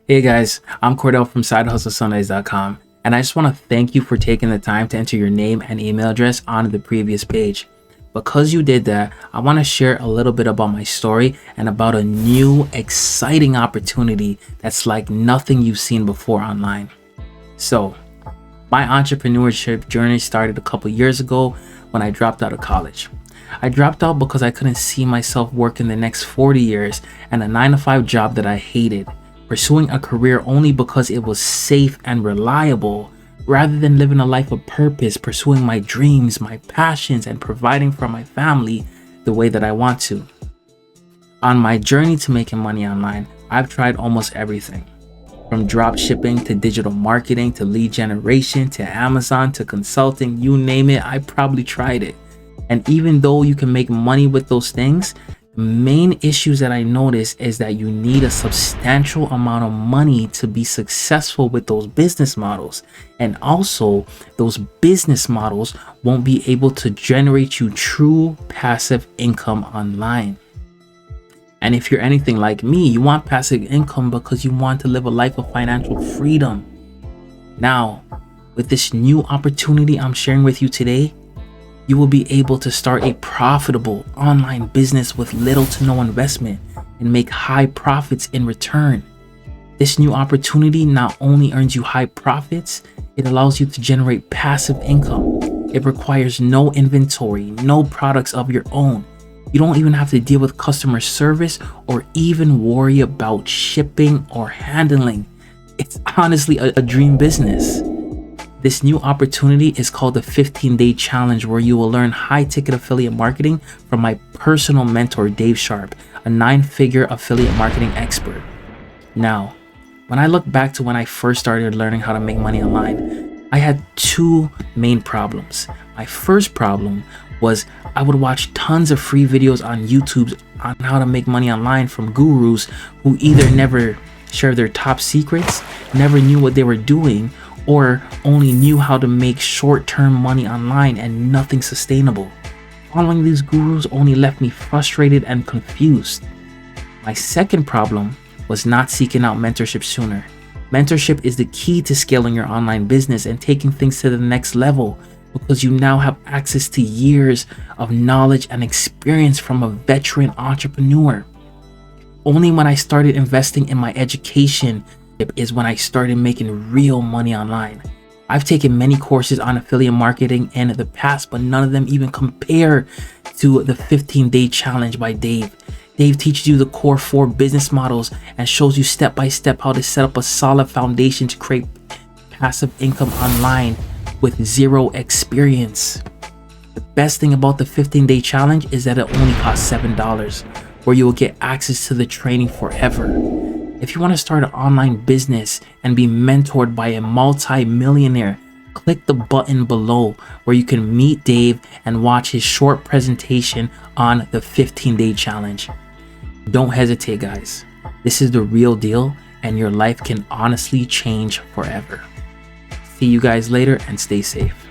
Hey guys, I'm Cordell from SideHustleSundays.com, and I just want to thank you for taking the time to enter your name and email address on the previous page. Because you did that, I want to share a little bit about my story and about a new, exciting opportunity that's like nothing you've seen before online. So, my entrepreneurship journey started a couple years ago when I dropped out of college. I dropped out because I couldn't see myself working the next 40 years and a 9-to-5 job that I hated, pursuing a career only because it was safe and reliable, rather than living a life of purpose, pursuing my dreams, my passions, and providing for my family the way that I want to. On my journey to making money online, I've tried almost everything. From drop shipping to digital marketing to lead generation to Amazon to consulting, you name it, I probably tried it. And even though you can make money with those things, the main issues that I notice is that you need a substantial amount of money to be successful with those business models. And also, those business models won't be able to generate you true passive income online. And if you're anything like me, you want passive income because you want to live a life of financial freedom. Now, with this new opportunity I'm sharing with you today, you will be able to start a profitable online business with little to no investment and make high profits in return. This new opportunity not only earns you high profits, it allows you to generate passive income. It requires no inventory, no products of your own. You don't even have to deal with customer service or even worry about shipping or handling. It's honestly a dream business. This new opportunity is called the 15-Day Challenge, where you will learn high-ticket affiliate marketing from my personal mentor, Dave Sharp, a 9-figure affiliate marketing expert. Now, when I look back to when I first started learning how to make money online, I had two main problems. My first problem was I would watch tons of free videos on YouTube on how to make money online from gurus who either never shared their top secrets, never knew what they were doing, or only knew how to make short-term money online and nothing sustainable. Following these gurus only left me frustrated and confused. My second problem was not seeking out mentorship sooner. Mentorship is the key to scaling your online business and taking things to the next level, because you now have access to years of knowledge and experience from a veteran entrepreneur. Only when I started investing in my education is when I started making real money online. I've taken many courses on affiliate marketing in the past, but none of them even compare to the 15-Day Challenge by Dave. Dave teaches you the core 4 business models and shows you step by step how to set up a solid foundation to create passive income online with zero experience. The best thing about the 15-Day Challenge is that it only costs $7, where you will get access to the training forever. If you want to start an online business and be mentored by a multi-millionaire, click the button below where you can meet Dave and watch his short presentation on the 15-Day Challenge. Don't hesitate, guys. This is the real deal, and your life can honestly change forever. See you guys later, and stay safe.